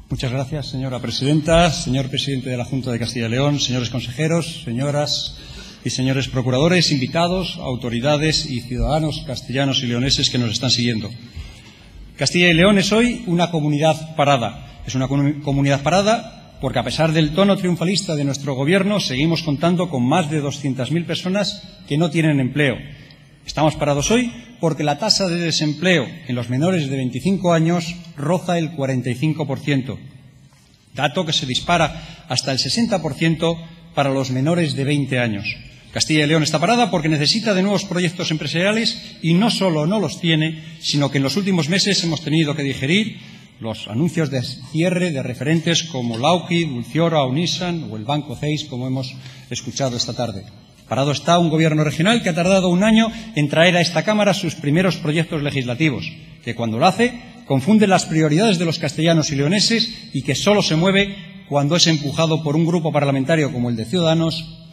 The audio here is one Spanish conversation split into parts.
Muchas gracias, señora presidenta, señor presidente de la Junta de Castilla y León, señores consejeros, señoras y señores procuradores, invitados, autoridades y ciudadanos castellanos y leoneses que nos están siguiendo. Castilla y León es hoy una comunidad parada. Es una comunidad parada porque, a pesar del tono triunfalista de nuestro Gobierno, seguimos contando con más de 200.000 personas que no tienen empleo. Estamos parados hoy porque la tasa de desempleo en los menores de 25 años roza el 45%, dato que se dispara hasta el 60% para los menores de 20 años. Castilla y León está parada porque necesita de nuevos proyectos empresariales y no solo no los tiene, sino que en los últimos meses hemos tenido que digerir los anuncios de cierre de referentes como Lauki, Dulciora, Unisan o el Banco CEIS, como hemos escuchado esta tarde. Parado está un Gobierno regional que ha tardado un año en traer a esta Cámara sus primeros proyectos legislativos, que cuando lo hace confunde las prioridades de los castellanos y leoneses y que solo se mueve cuando es empujado por un grupo parlamentario como el de Ciudadanos,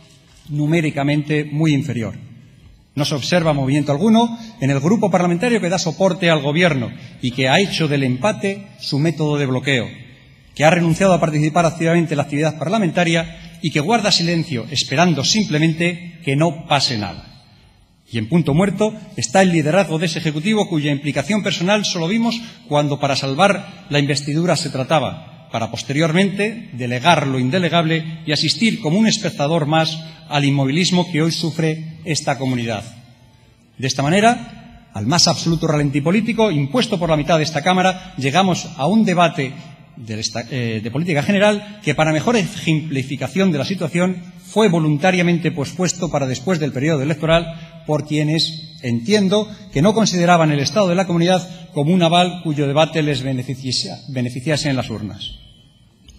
numéricamente muy inferior. No se observa movimiento alguno en el grupo parlamentario que da soporte al Gobierno y que ha hecho del empate su método de bloqueo, que ha renunciado a participar activamente en la actividad parlamentaria y que guarda silencio, esperando simplemente que no pase nada. Y en punto muerto está el liderazgo de ese Ejecutivo, cuya implicación personal solo vimos cuando para salvar la investidura se trataba, para posteriormente delegar lo indelegable y asistir como un espectador más al inmovilismo que hoy sufre esta comunidad. De esta manera, al más absoluto ralentí político impuesto por la mitad de esta Cámara, llegamos a un debate de política general que, para mejor ejemplificación de la situación, fue voluntariamente pospuesto para después del periodo electoral por quienes, entiendo, que no consideraban el estado de la comunidad como un aval cuyo debate les beneficiase en las urnas.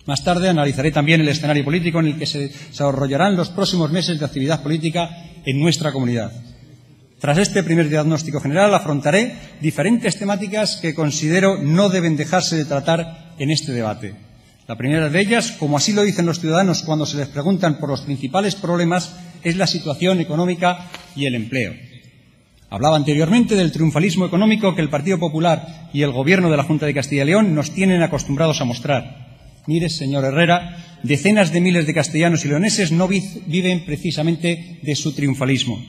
Más tarde analizaré también el escenario político en el que se desarrollarán los próximos meses de actividad política en nuestra comunidad. Tras este primer diagnóstico general, afrontaré diferentes temáticas que considero no deben dejarse de tratar en este debate. La primera de ellas, como así lo dicen los ciudadanos cuando se les preguntan por los principales problemas, es la situación económica y el empleo. Hablaba anteriormente del triunfalismo económico que el Partido Popular y el Gobierno de la Junta de Castilla y León nos tienen acostumbrados a mostrar. Mire, señor Herrera, decenas de miles de castellanos y leoneses no viven precisamente de su triunfalismo.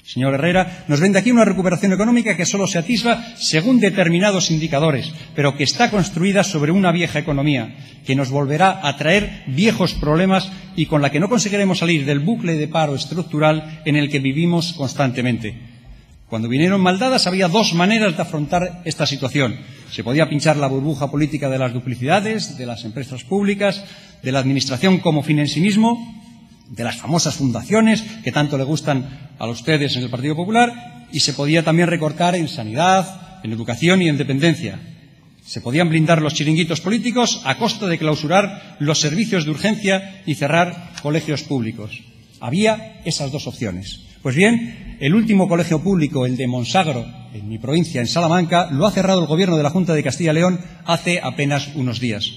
Señor Herrera, nos vende aquí una recuperación económica que solo se atisba según determinados indicadores, pero que está construida sobre una vieja economía, que nos volverá a traer viejos problemas y con la que no conseguiremos salir del bucle de paro estructural en el que vivimos constantemente. Cuando vinieron maldadas había dos maneras de afrontar esta situación. Se podía pinchar la burbuja política de las duplicidades, de las empresas públicas, de la administración como fin en sí mismo, de las famosas fundaciones que tanto le gustan a ustedes en el Partido Popular, y se podía también recortar en sanidad, en educación y en dependencia. Se podían blindar los chiringuitos políticos a costa de clausurar los servicios de urgencia y cerrar colegios públicos. Había esas dos opciones. Pues bien, el último colegio público, el de Monsagro, en mi provincia, en Salamanca, lo ha cerrado el Gobierno de la Junta de Castilla y León hace apenas unos días.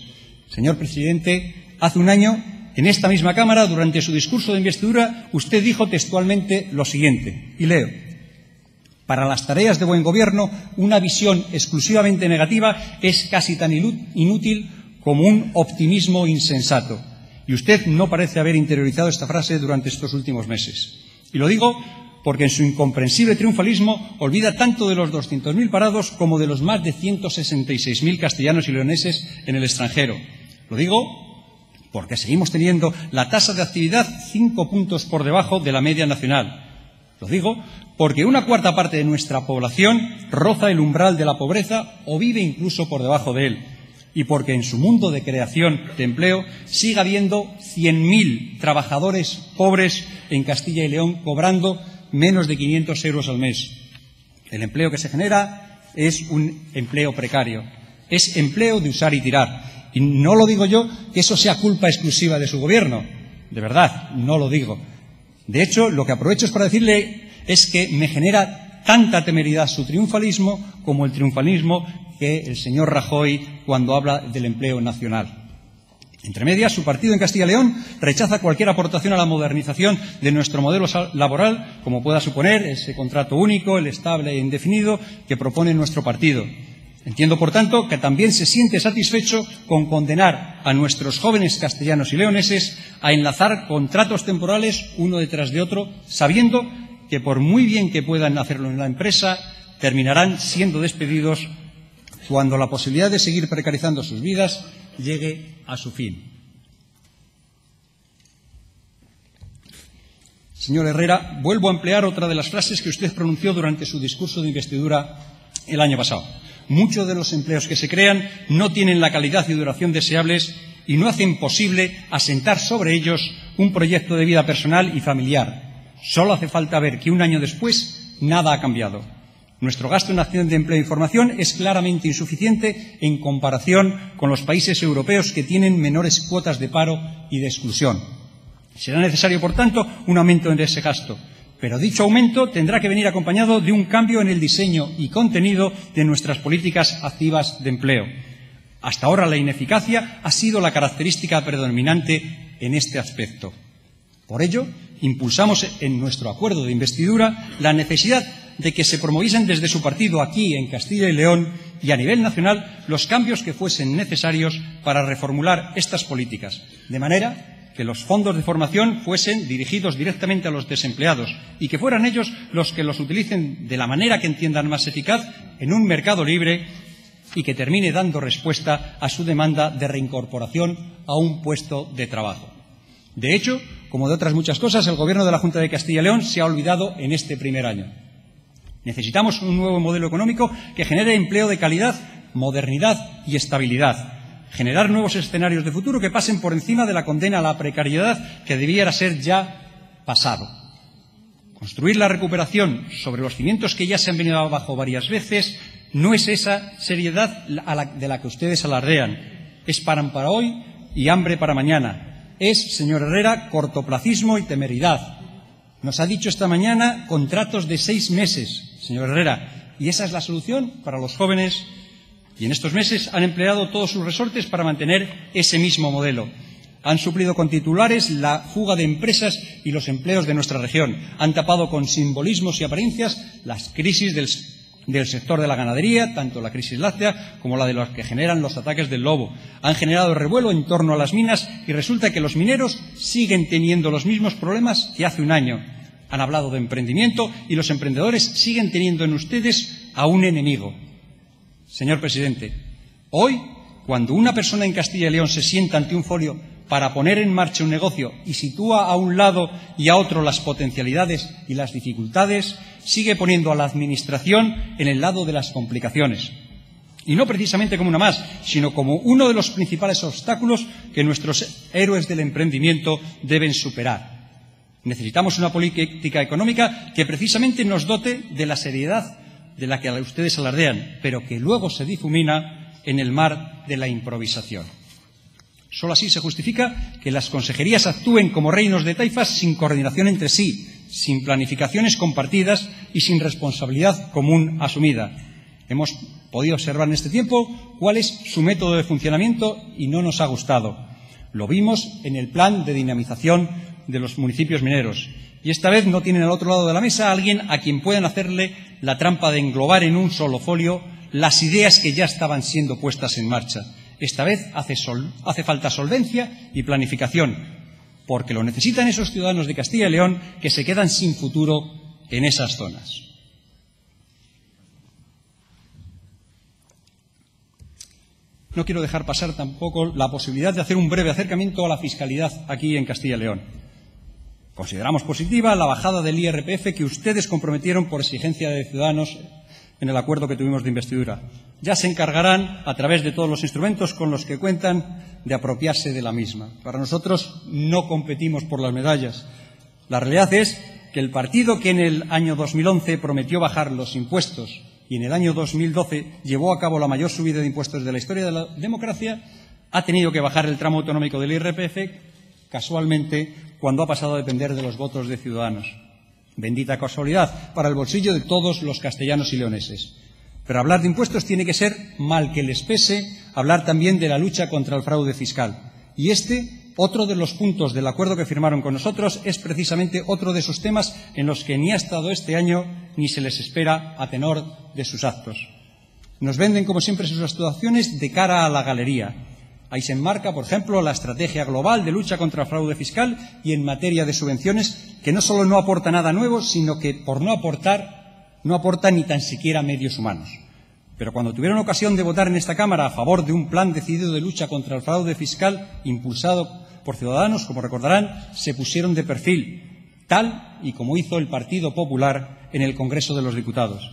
Señor presidente, hace un año, en esta misma Cámara, durante su discurso de investidura, usted dijo textualmente lo siguiente, y leo: para las tareas de buen gobierno, una visión exclusivamente negativa es casi tan inútil como un optimismo insensato. Y usted no parece haber interiorizado esta frase durante estos últimos meses. Y lo digo porque en su incomprensible triunfalismo olvida tanto de los 200.000 parados como de los más de 166.000 castellanos y leoneses en el extranjero. Lo digo porque seguimos teniendo la tasa de actividad 5 puntos por debajo de la media nacional. Lo digo porque una cuarta parte de nuestra población roza el umbral de la pobreza o vive incluso por debajo de él. Y porque en su mundo de creación de empleo sigue habiendo 100.000 trabajadores pobres en Castilla y León cobrando menos de 500 euros al mes. El empleo que se genera es un empleo precario, es empleo de usar y tirar. Y no lo digo yo que eso sea culpa exclusiva de su gobierno, de verdad, no lo digo. De hecho, lo que aprovecho es para decirle es que me genera tanta temeridad su triunfalismo como el triunfalismo que el señor Rajoy cuando habla del empleo nacional. Entre medias, su partido en Castilla y León rechaza cualquier aportación a la modernización de nuestro modelo laboral, como pueda suponer ese contrato único, el estable e indefinido que propone nuestro partido. Entiendo, por tanto, que también se siente satisfecho con condenar a nuestros jóvenes castellanos y leoneses a enlazar contratos temporales uno detrás de otro, sabiendo que por muy bien que puedan hacerlo en la empresa, terminarán siendo despedidos cuando la posibilidad de seguir precarizando sus vidas llegue a su fin. Señor Herrera, vuelvo a emplear otra de las frases que usted pronunció durante su discurso de investidura el año pasado. Muchos de los empleos que se crean no tienen la calidad y duración deseables y no hacen posible asentar sobre ellos un proyecto de vida personal y familiar. Solo hace falta ver que un año después nada ha cambiado. Nuestro gasto en acción de empleo y formación es claramente insuficiente en comparación con los países europeos que tienen menores cuotas de paro y de exclusión. Será necesario, por tanto, un aumento en ese gasto, pero dicho aumento tendrá que venir acompañado de un cambio en el diseño y contenido de nuestras políticas activas de empleo. Hasta ahora la ineficacia ha sido la característica predominante en este aspecto. Por ello, impulsamos en nuestro acuerdo de investidura la necesidad de que se promoviesen desde su partido aquí en Castilla y León y a nivel nacional los cambios que fuesen necesarios para reformular estas políticas, de manera que los fondos de formación fuesen dirigidos directamente a los desempleados y que fueran ellos los que los utilicen de la manera que entiendan más eficaz en un mercado libre y que termine dando respuesta a su demanda de reincorporación a un puesto de trabajo. De hecho, como de otras muchas cosas, el Gobierno de la Junta de Castilla y León se ha olvidado en este primer año. Necesitamos un nuevo modelo económico que genere empleo de calidad, modernidad y estabilidad. Generar nuevos escenarios de futuro que pasen por encima de la condena a la precariedad que debiera ser ya pasado. Construir la recuperación sobre los cimientos que ya se han venido abajo varias veces no es esa seriedad de la que ustedes alardean. Es pan para hoy y hambre para mañana. Es, señor Herrera, cortoplacismo y temeridad. Nos ha dicho esta mañana contratos de 6 meses, señor Herrera, y esa es la solución para los jóvenes. Y en estos meses han empleado todos sus resortes para mantener ese mismo modelo. Han suplido con titulares la fuga de empresas y los empleos de nuestra región. Han tapado con simbolismos y apariencias las crisis del sector de la ganadería, tanto la crisis láctea como la de los que generan los ataques del lobo. Han generado revuelo en torno a las minas y resulta que los mineros siguen teniendo los mismos problemas que hace un año. Han hablado de emprendimiento y los emprendedores siguen teniendo en ustedes a un enemigo. Señor presidente, hoy, cuando una persona en Castilla y León se sienta ante un folio para poner en marcha un negocio y sitúa a un lado y a otro las potencialidades y las dificultades, sigue poniendo a la Administración en el lado de las complicaciones. Y no precisamente como una más, sino como uno de los principales obstáculos que nuestros héroes del emprendimiento deben superar. Necesitamos una política económica que precisamente nos dote de la seriedad de la que ustedes alardean, pero que luego se difumina en el mar de la improvisación. Solo así se justifica que las consejerías actúen como reinos de taifas sin coordinación entre sí, sin planificaciones compartidas y sin responsabilidad común asumida. Hemos podido observar en este tiempo cuál es su método de funcionamiento y no nos ha gustado. Lo vimos en el plan de dinamización de los municipios mineros. Y esta vez no tienen al otro lado de la mesa a alguien a quien puedan hacerle la trampa de englobar en un solo folio las ideas que ya estaban siendo puestas en marcha. Esta vez hace falta solvencia y planificación, porque lo necesitan esos ciudadanos de Castilla y León que se quedan sin futuro en esas zonas. No quiero dejar pasar tampoco la posibilidad de hacer un breve acercamiento a la fiscalidad aquí en Castilla y León. Consideramos positiva la bajada del IRPF que ustedes comprometieron por exigencia de Ciudadanos en el acuerdo que tuvimos de investidura. Ya se encargarán, a través de todos los instrumentos con los que cuentan, de apropiarse de la misma. Para nosotros no competimos por las medallas. La realidad es que el partido que en el año 2011 prometió bajar los impuestos y en el año 2012 llevó a cabo la mayor subida de impuestos de la historia de la democracia, ha tenido que bajar el tramo autonómico del IRPF casualmente cuando ha pasado a depender de los votos de Ciudadanos. Bendita casualidad para el bolsillo de todos los castellanos y leoneses. Pero hablar de impuestos tiene que ser, mal que les pese, hablar también de la lucha contra el fraude fiscal. Y otro de los puntos del acuerdo que firmaron con nosotros, es precisamente otro de esos temas en los que ni ha estado este año ni se les espera a tenor de sus actos. Nos venden, como siempre, sus actuaciones de cara a la galería. Ahí se enmarca, por ejemplo, la estrategia global de lucha contra el fraude fiscal y en materia de subvenciones, que no solo no aporta nada nuevo, sino que, por no aportar, no aporta ni tan siquiera medios humanos. Pero cuando tuvieron ocasión de votar en esta Cámara a favor de un plan decidido de lucha contra el fraude fiscal impulsado por Ciudadanos, como recordarán, se pusieron de perfil, tal y como hizo el Partido Popular en el Congreso de los Diputados.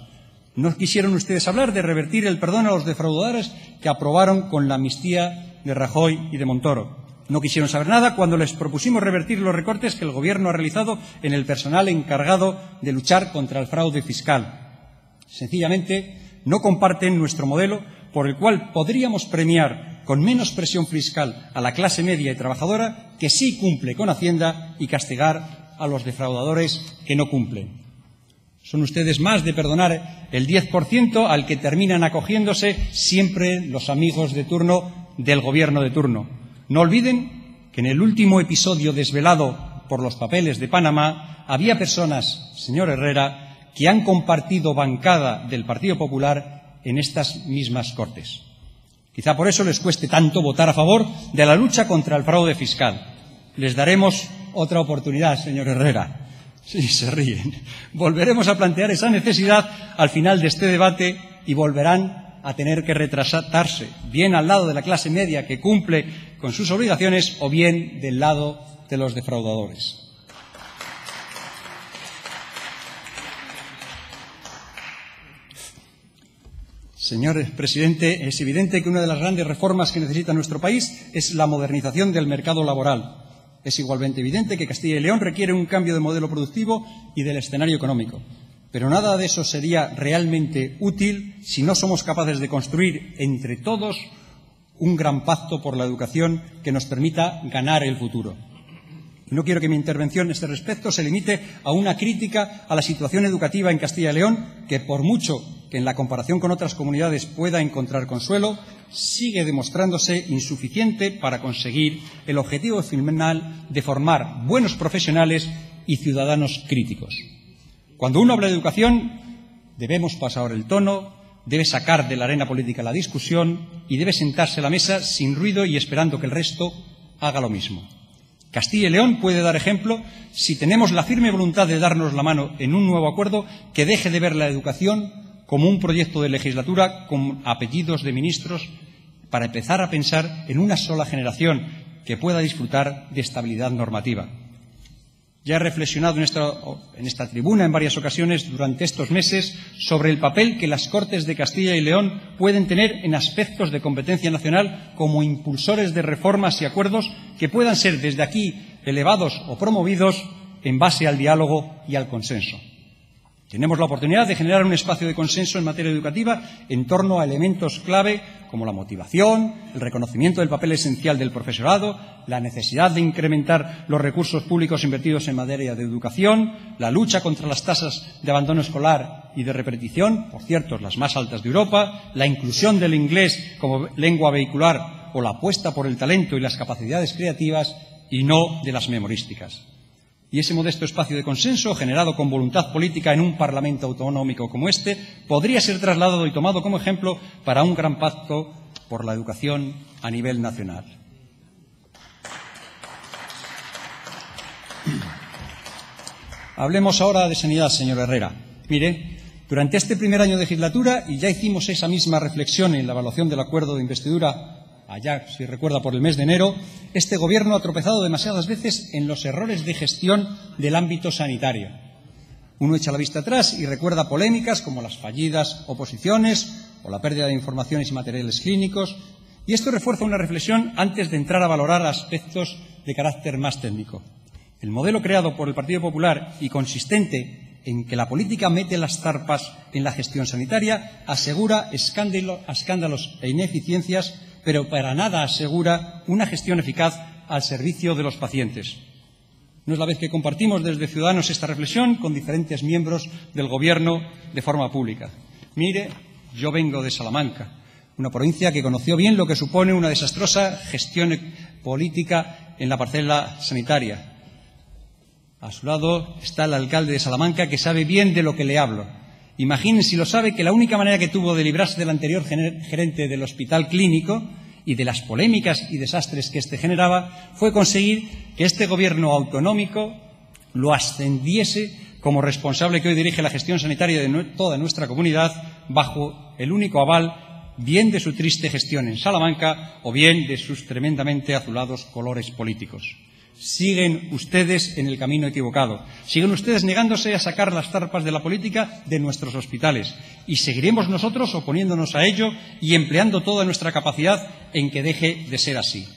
No quisieron ustedes hablar de revertir el perdón a los defraudadores que aprobaron con la amnistía de Rajoy y de Montoro. No quisieron saber nada cuando les propusimos revertir los recortes que el Gobierno ha realizado en el personal encargado de luchar contra el fraude fiscal. Sencillamente, no comparten nuestro modelo por el cual podríamos premiar con menos presión fiscal a la clase media y trabajadora que sí cumple con Hacienda y castigar a los defraudadores que no cumplen. Son ustedes más de perdonar el 10% al que terminan acogiéndose siempre los amigos de turno del Gobierno de turno. No olviden que en el último episodio desvelado por los papeles de Panamá había personas, señor Herrera, que han compartido bancada del Partido Popular en estas mismas Cortes. Quizá por eso les cueste tanto votar a favor de la lucha contra el fraude fiscal. Les daremos otra oportunidad, señor Herrera. Sí, se ríen. Volveremos a plantear esa necesidad al final de este debate y volverán a tener que retratarse, bien al lado de la clase media que cumple con sus obligaciones o bien del lado de los defraudadores. Señor presidente, es evidente que una de las grandes reformas que necesita nuestro país es la modernización del mercado laboral. Es igualmente evidente que Castilla y León requiere un cambio de modelo productivo y del escenario económico. Pero nada de eso sería realmente útil si no somos capaces de construir entre todos un gran pacto por la educación que nos permita ganar el futuro. Y no quiero que mi intervención en este respecto se limite a una crítica a la situación educativa en Castilla y León, que por mucho que en la comparación con otras comunidades pueda encontrar consuelo, sigue demostrándose insuficiente para conseguir el objetivo final de formar buenos profesionales y ciudadanos críticos. Cuando uno habla de educación, debemos pasar el tono, debe sacar de la arena política la discusión y debe sentarse a la mesa sin ruido y esperando que el resto haga lo mismo. Castilla y León puede dar ejemplo si tenemos la firme voluntad de darnos la mano en un nuevo acuerdo que deje de ver la educación como un proyecto de legislatura con apellidos de ministros para empezar a pensar en una sola generación que pueda disfrutar de estabilidad normativa. Ya he reflexionado en esta tribuna en varias ocasiones durante estos meses sobre el papel que las Cortes de Castilla y León pueden tener en aspectos de competencia nacional como impulsores de reformas y acuerdos que puedan ser desde aquí elevados o promovidos en base al diálogo y al consenso. Tenemos la oportunidad de generar un espacio de consenso en materia educativa en torno a elementos clave como la motivación, el reconocimiento del papel esencial del profesorado, la necesidad de incrementar los recursos públicos invertidos en materia de educación, la lucha contra las tasas de abandono escolar y de repetición, por cierto, las más altas de Europa, la inclusión del inglés como lengua vehicular o la apuesta por el talento y las capacidades creativas y no de las memorísticas. Y ese modesto espacio de consenso, generado con voluntad política en un Parlamento autonómico como este, podría ser trasladado y tomado como ejemplo para un gran pacto por la educación a nivel nacional. Hablemos ahora de sanidad, señor Herrera. Mire, durante este primer año de legislatura, y ya hicimos esa misma reflexión en la evaluación del acuerdo de investidura allá, si recuerda, por el mes de enero, este Gobierno ha tropezado demasiadas veces en los errores de gestión del ámbito sanitario. Uno echa la vista atrás y recuerda polémicas como las fallidas oposiciones o la pérdida de informaciones y materiales clínicos, y esto refuerza una reflexión antes de entrar a valorar aspectos de carácter más técnico. El modelo creado por el Partido Popular y consistente en que la política mete las zarpas en la gestión sanitaria asegura escándalos e ineficiencias, pero para nada asegura una gestión eficaz al servicio de los pacientes. No es la vez que compartimos desde Ciudadanos esta reflexión con diferentes miembros del Gobierno de forma pública. Mire, yo vengo de Salamanca, una provincia que conoció bien lo que supone una desastrosa gestión política en la parcela sanitaria. A su lado está el alcalde de Salamanca, que sabe bien de lo que le hablo. Imaginen, si lo sabe, que la única manera que tuvo de librarse del anterior gerente del Hospital Clínico y de las polémicas y desastres que éste generaba fue conseguir que este gobierno autonómico lo ascendiese como responsable que hoy dirige la gestión sanitaria de toda nuestra comunidad bajo el único aval bien de su triste gestión en Salamanca o bien de sus tremendamente azulados colores políticos. Siguen ustedes en el camino equivocado. Siguen ustedes negándose a sacar las zarpas de la política de nuestros hospitales. Y seguiremos nosotros oponiéndonos a ello y empleando toda nuestra capacidad en que deje de ser así.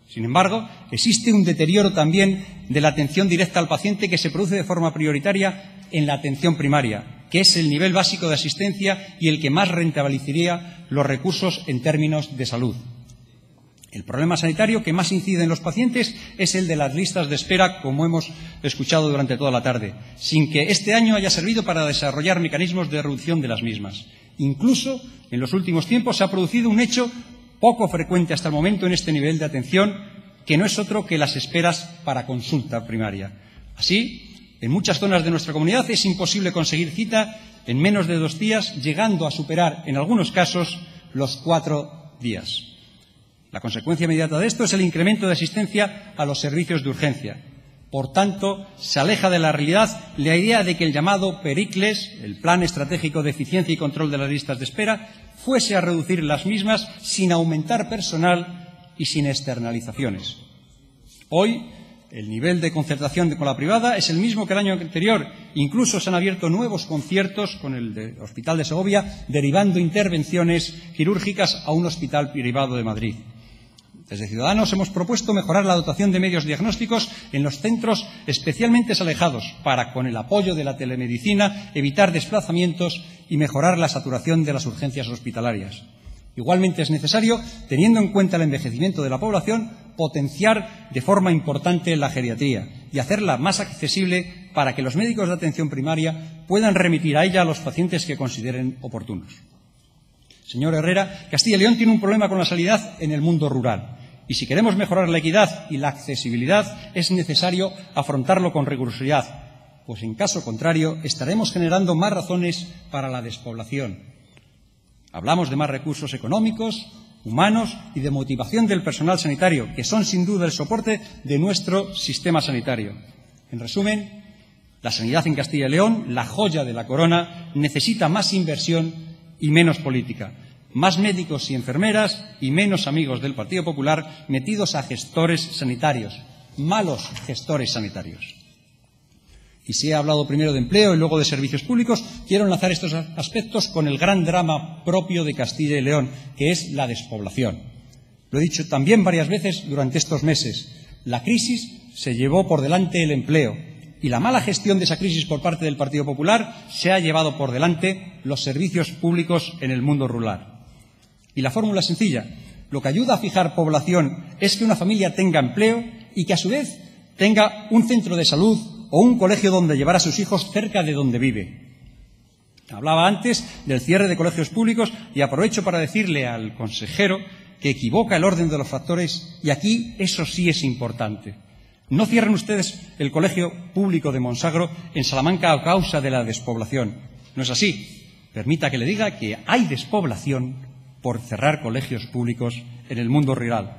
Sin embargo, existe un deterioro también de la atención directa al paciente que se produce de forma prioritaria en la atención primaria, que es el nivel básico de asistencia y el que más rentabilizaría los recursos en términos de salud. El problema sanitario que más incide en los pacientes es el de las listas de espera, como hemos escuchado durante toda la tarde, sin que este año haya servido para desarrollar mecanismos de reducción de las mismas. Incluso, en los últimos tiempos, se ha producido un hecho poco frecuente hasta el momento en este nivel de atención, que no es otro que las esperas para consulta primaria. Así, en muchas zonas de nuestra comunidad es imposible conseguir cita en menos de 2 días, llegando a superar, en algunos casos, los 4 días. La consecuencia inmediata de esto es el incremento de asistencia a los servicios de urgencia. Por tanto, se aleja de la realidad la idea de que el llamado Pericles, el Plan Estratégico de Eficiencia y Control de las Listas de Espera, fuese a reducir las mismas sin aumentar personal y sin externalizaciones. Hoy, el nivel de concertación con la privada es el mismo que el año anterior. Incluso se han abierto nuevos conciertos con el Hospital de Segovia, derivando intervenciones quirúrgicas a un hospital privado de Madrid. Desde Ciudadanos hemos propuesto mejorar la dotación de medios diagnósticos en los centros especialmente alejados para, con el apoyo de la telemedicina, evitar desplazamientos y mejorar la saturación de las urgencias hospitalarias. Igualmente es necesario, teniendo en cuenta el envejecimiento de la población, potenciar de forma importante la geriatría y hacerla más accesible para que los médicos de atención primaria puedan remitir a ella a los pacientes que consideren oportunos. Señor Herrera, Castilla y León tiene un problema con la sanidad en el mundo rural. Y si queremos mejorar la equidad y la accesibilidad, es necesario afrontarlo con rigurosidad, pues en caso contrario estaremos generando más razones para la despoblación. Hablamos de más recursos económicos, humanos y de motivación del personal sanitario, que son sin duda el soporte de nuestro sistema sanitario. En resumen, la sanidad en Castilla y León, la joya de la corona, necesita más inversión y menos política. Más médicos y enfermeras y menos amigos del Partido Popular metidos a gestores sanitarios, malos gestores sanitarios. Y si he hablado primero de empleo y luego de servicios públicos, quiero enlazar estos aspectos con el gran drama propio de Castilla y León, que es la despoblación. Lo he dicho también varias veces durante estos meses. La crisis se llevó por delante el empleo y la mala gestión de esa crisis por parte del Partido Popular se ha llevado por delante los servicios públicos en el mundo rural. Y la fórmula es sencilla. Lo que ayuda a fijar población es que una familia tenga empleo y que a su vez tenga un centro de salud o un colegio donde llevar a sus hijos cerca de donde vive. Hablaba antes del cierre de colegios públicos y aprovecho para decirle al consejero que equivoca el orden de los factores y aquí eso sí es importante. No cierren ustedes el colegio público de Monsagro en Salamanca a causa de la despoblación. No es así. Permita que le diga que hay despoblación por cerrar colegios públicos en el mundo rural,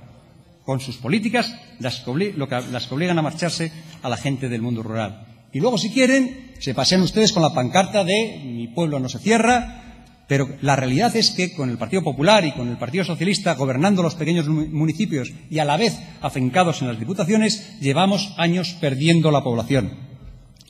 con sus políticas las que obligan a marcharse a la gente del mundo rural. Y luego, si quieren, se pasean ustedes con la pancarta de «Mi pueblo no se cierra», pero la realidad es que con el Partido Popular y con el Partido Socialista gobernando los pequeños municipios y a la vez afincados en las diputaciones, llevamos años perdiendo la población.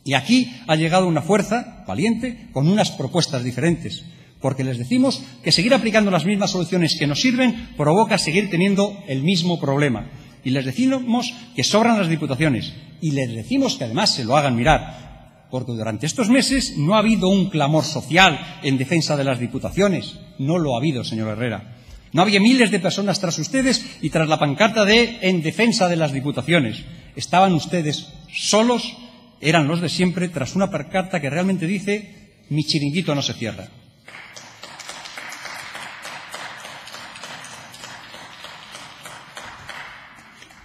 Y aquí ha llegado una fuerza valiente con unas propuestas diferentes, porque les decimos que seguir aplicando las mismas soluciones que nos sirven provoca seguir teniendo el mismo problema. Y les decimos que sobran las diputaciones. Y les decimos que además se lo hagan mirar. Porque durante estos meses no ha habido un clamor social en defensa de las diputaciones. No lo ha habido, señor Herrera. No había miles de personas tras ustedes y tras la pancarta de «En defensa de las diputaciones». Estaban ustedes solos, eran los de siempre, tras una pancarta que realmente dice «Mi chiringuito no se cierra».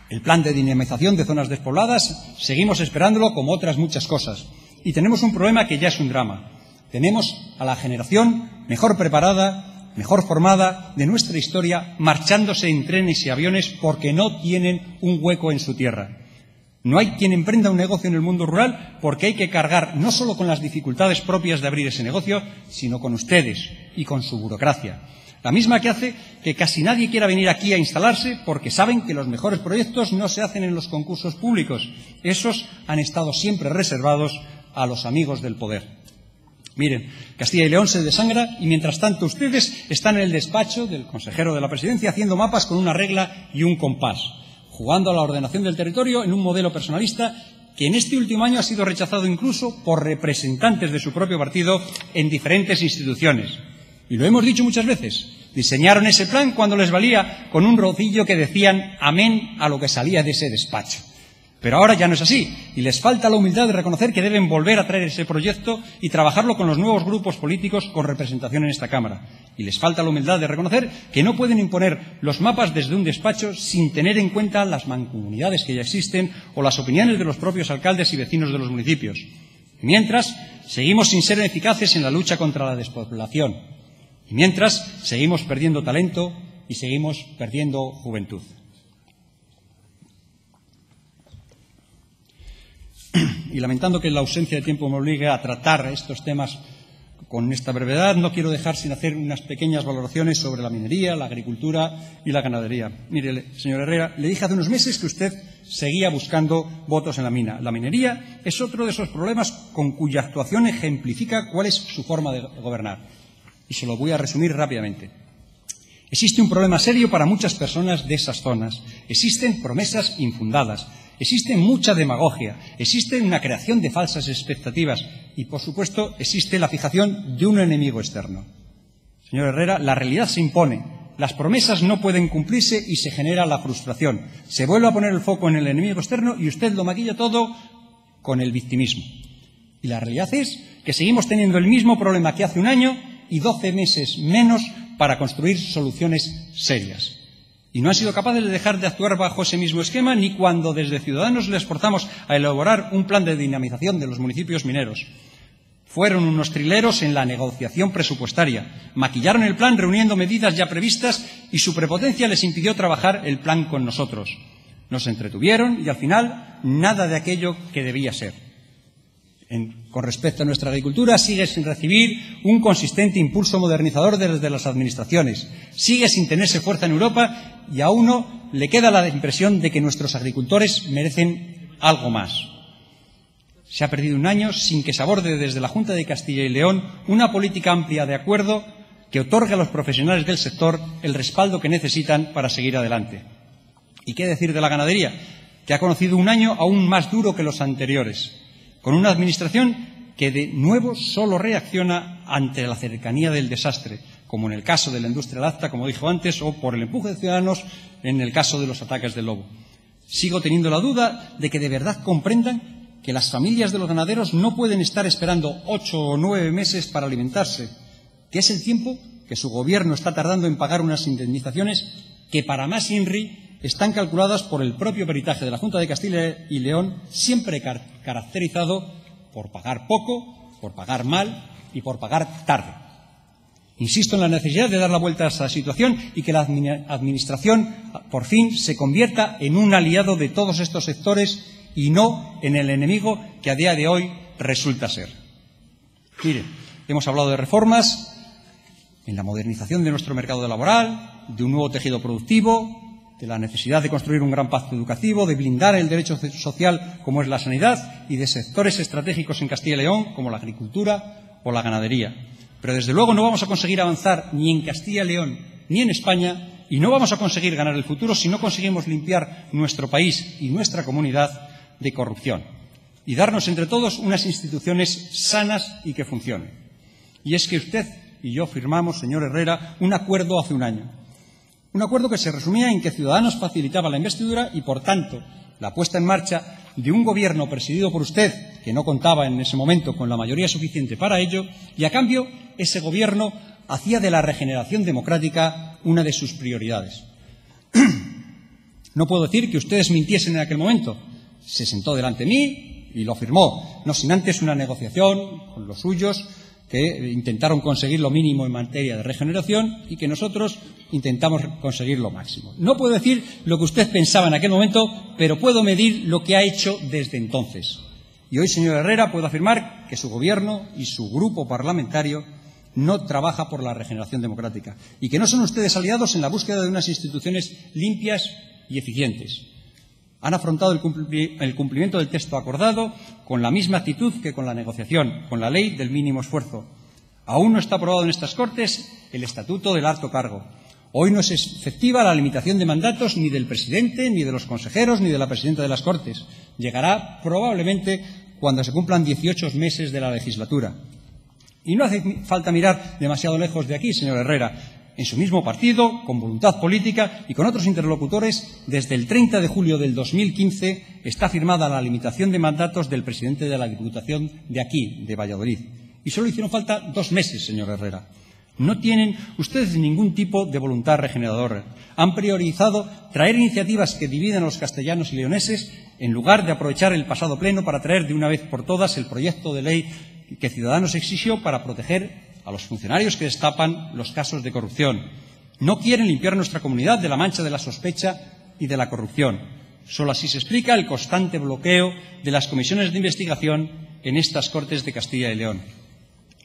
El plan de dinamización de zonas despobladas, seguimos esperándolo como otras muchas cosas. Y tenemos un problema que ya es un drama. Tenemos a la generación mejor preparada, mejor formada de nuestra historia marchándose en trenes y aviones porque no tienen un hueco en su tierra. No hay quien emprenda un negocio en el mundo rural porque hay que cargar no solo con las dificultades propias de abrir ese negocio, sino con ustedes y con su burocracia. La misma que hace que casi nadie quiera venir aquí a instalarse porque saben que los mejores proyectos no se hacen en los concursos públicos. Esos han estado siempre reservados a los amigos del poder. Miren, Castilla y León se desangra y mientras tanto ustedes están en el despacho del consejero de la Presidencia haciendo mapas con una regla y un compás, jugando a la ordenación del territorio en un modelo personalista que en este último año ha sido rechazado incluso por representantes de su propio partido en diferentes instituciones. Y lo hemos dicho muchas veces, diseñaron ese plan cuando les valía con un rocillo que decían amén a lo que salía de ese despacho. Pero ahora ya no es así, y les falta la humildad de reconocer que deben volver a traer ese proyecto y trabajarlo con los nuevos grupos políticos con representación en esta Cámara. Y les falta la humildad de reconocer que no pueden imponer los mapas desde un despacho sin tener en cuenta las mancomunidades que ya existen o las opiniones de los propios alcaldes y vecinos de los municipios. Y mientras, seguimos sin ser eficaces en la lucha contra la despoblación. Y mientras, seguimos perdiendo talento y seguimos perdiendo juventud. Y lamentando que la ausencia de tiempo me obligue a tratar estos temas con esta brevedad, no quiero dejar sin hacer unas pequeñas valoraciones sobre la minería, la agricultura y la ganadería. Mire, señor Herrera, le dije hace unos meses que usted seguía buscando votos en la mina. La minería es otro de esos problemas con cuya actuación ejemplifica cuál es su forma de gobernar. Y se lo voy a resumir rápidamente. Existe un problema serio para muchas personas de esas zonas. Existen promesas infundadas. Existe mucha demagogia, existe una creación de falsas expectativas y, por supuesto, existe la fijación de un enemigo externo. Señor Herrera, la realidad se impone, las promesas no pueden cumplirse y se genera la frustración. Se vuelve a poner el foco en el enemigo externo y usted lo maquilla todo con el victimismo. Y la realidad es que seguimos teniendo el mismo problema que hace un año y 12 meses menos para construir soluciones serias. Y no han sido capaces de dejar de actuar bajo ese mismo esquema ni cuando desde Ciudadanos les forzamos a elaborar un plan de dinamización de los municipios mineros. Fueron unos trileros en la negociación presupuestaria. Maquillaron el plan reuniendo medidas ya previstas y su prepotencia les impidió trabajar el plan con nosotros. Nos entretuvieron y al final nada de aquello que debía ser. Con respecto a nuestra agricultura, sigue sin recibir un consistente impulso modernizador desde las administraciones. Sigue sin tenerse fuerza en Europa y a uno le queda la impresión de que nuestros agricultores merecen algo más. Se ha perdido un año sin que se aborde desde la Junta de Castilla y León una política amplia de acuerdo que otorgue a los profesionales del sector el respaldo que necesitan para seguir adelante. ¿Y qué decir de la ganadería? Que ha conocido un año aún más duro que los anteriores, con una administración que de nuevo solo reacciona ante la cercanía del desastre, como en el caso de la industria láctea, como dijo antes, o por el empuje de Ciudadanos en el caso de los ataques del lobo. Sigo teniendo la duda de que de verdad comprendan que las familias de los ganaderos no pueden estar esperando 8 o 9 meses para alimentarse, que es el tiempo que su gobierno está tardando en pagar unas indemnizaciones que para más INRI están calculadas por el propio peritaje de la Junta de Castilla y León, siempre caracterizado por pagar poco, por pagar mal y por pagar tarde. Insisto en la necesidad de dar la vuelta a esta situación y que la Administración, por fin, se convierta en un aliado de todos estos sectores y no en el enemigo que a día de hoy resulta ser. Miren, hemos hablado de reformas en la modernización de nuestro mercado laboral, de un nuevo tejido productivo, de la necesidad de construir un gran pacto educativo, de blindar el derecho social como es la sanidad y de sectores estratégicos en Castilla y León como la agricultura o la ganadería. Pero desde luego no vamos a conseguir avanzar ni en Castilla y León ni en España y no vamos a conseguir ganar el futuro si no conseguimos limpiar nuestro país y nuestra comunidad de corrupción y darnos entre todos unas instituciones sanas y que funcionen. Y es que usted y yo firmamos, señor Herrera, un acuerdo hace un año. Un acuerdo que se resumía en que Ciudadanos facilitaba la investidura y, por tanto, la puesta en marcha de un gobierno presidido por usted, que no contaba en ese momento con la mayoría suficiente para ello, y, a cambio, ese gobierno hacía de la regeneración democrática una de sus prioridades. No puedo decir que ustedes mintiesen en aquel momento. Se sentó delante de mí y lo firmó, no sin antes una negociación con los suyos que intentaron conseguir lo mínimo en materia de regeneración y que nosotros intentamos conseguir lo máximo. No puedo decir lo que usted pensaba en aquel momento, pero puedo medir lo que ha hecho desde entonces. Y hoy, señor Herrera, puedo afirmar que su Gobierno y su grupo parlamentario no trabaja por la regeneración democrática y que no son ustedes aliados en la búsqueda de unas instituciones limpias y eficientes. Han afrontado el cumplimiento del texto acordado con la misma actitud que con la negociación, con la ley del mínimo esfuerzo. Aún no está aprobado en estas Cortes el Estatuto del Alto Cargo. Hoy no es efectiva la limitación de mandatos ni del presidente, ni de los consejeros, ni de la presidenta de las Cortes. Llegará probablemente cuando se cumplan 18 meses de la legislatura. Y no hace falta mirar demasiado lejos de aquí, señor Herrera. En su mismo partido, con voluntad política y con otros interlocutores, desde el 30 de julio del 2015 está firmada la limitación de mandatos del presidente de la Diputación de aquí, de Valladolid. Y solo hicieron falta 2 meses, señor Herrera. No tienen ustedes ningún tipo de voluntad regeneradora. Han priorizado traer iniciativas que dividen a los castellanos y leoneses en lugar de aprovechar el pasado pleno para traer de una vez por todas el proyecto de ley que Ciudadanos exigió para proteger a los funcionarios que destapan los casos de corrupción. No quieren limpiar nuestra comunidad de la mancha de la sospecha y de la corrupción. Solo así se explica el constante bloqueo de las comisiones de investigación en estas Cortes de Castilla y León.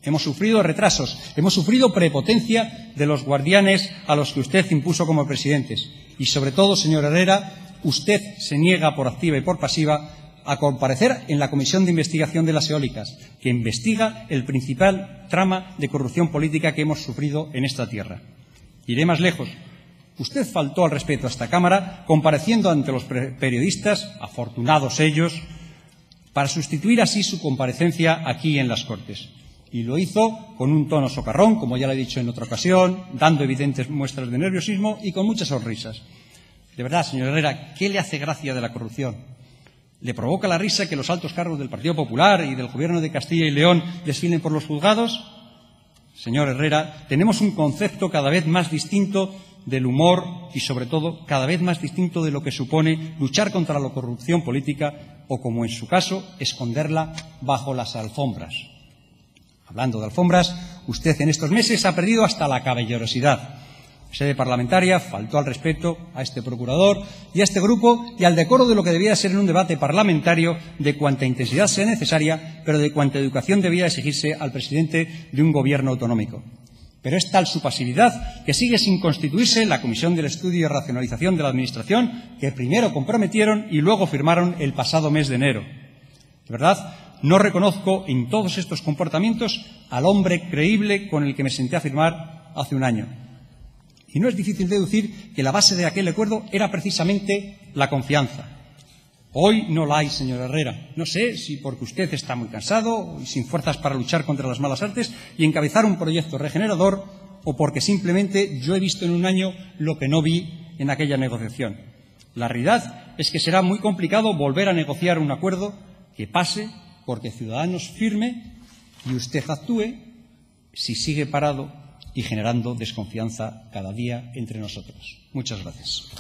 Hemos sufrido retrasos, hemos sufrido prepotencia de los guardianes a los que usted impuso como presidentes. Y, sobre todo, señor Herrera, usted se niega por activa y por pasiva a comparecer en la Comisión de Investigación de las Eólicas, que investiga el principal trama de corrupción política que hemos sufrido en esta tierra. Iré más lejos. Usted faltó al respeto a esta Cámara compareciendo ante los periodistas, afortunados ellos, para sustituir así su comparecencia aquí en las Cortes. Y lo hizo con un tono socarrón, como ya le he dicho en otra ocasión, dando evidentes muestras de nerviosismo y con muchas sonrisas. De verdad, señor Herrera, ¿qué le hace gracia de la corrupción? ¿Le provoca la risa que los altos cargos del Partido Popular y del Gobierno de Castilla y León desfilen por los juzgados? Señor Herrera, tenemos un concepto cada vez más distinto del humor y, sobre todo, cada vez más distinto de lo que supone luchar contra la corrupción política o, como en su caso, esconderla bajo las alfombras. Hablando de alfombras, usted en estos meses ha perdido hasta la caballerosidad. En sede parlamentaria faltó al respeto a este procurador y a este grupo y al decoro de lo que debía ser en un debate parlamentario de cuanta intensidad sea necesaria, pero de cuanta educación debía exigirse al presidente de un gobierno autonómico. Pero es tal su pasividad que sigue sin constituirse la Comisión del Estudio y Racionalización de la Administración que primero comprometieron y luego firmaron el pasado mes de enero. De verdad, no reconozco en todos estos comportamientos al hombre creíble con el que me senté a firmar hace un año. Y no es difícil deducir que la base de aquel acuerdo era precisamente la confianza. Hoy no la hay, señor Herrera. No sé si porque usted está muy cansado y sin fuerzas para luchar contra las malas artes y encabezar un proyecto regenerador o porque simplemente yo he visto en un año lo que no vi en aquella negociación. La realidad es que será muy complicado volver a negociar un acuerdo que pase porque Ciudadanos firme y usted actúe si sigue parado y generando desconfianza cada día entre nosotros. Muchas gracias.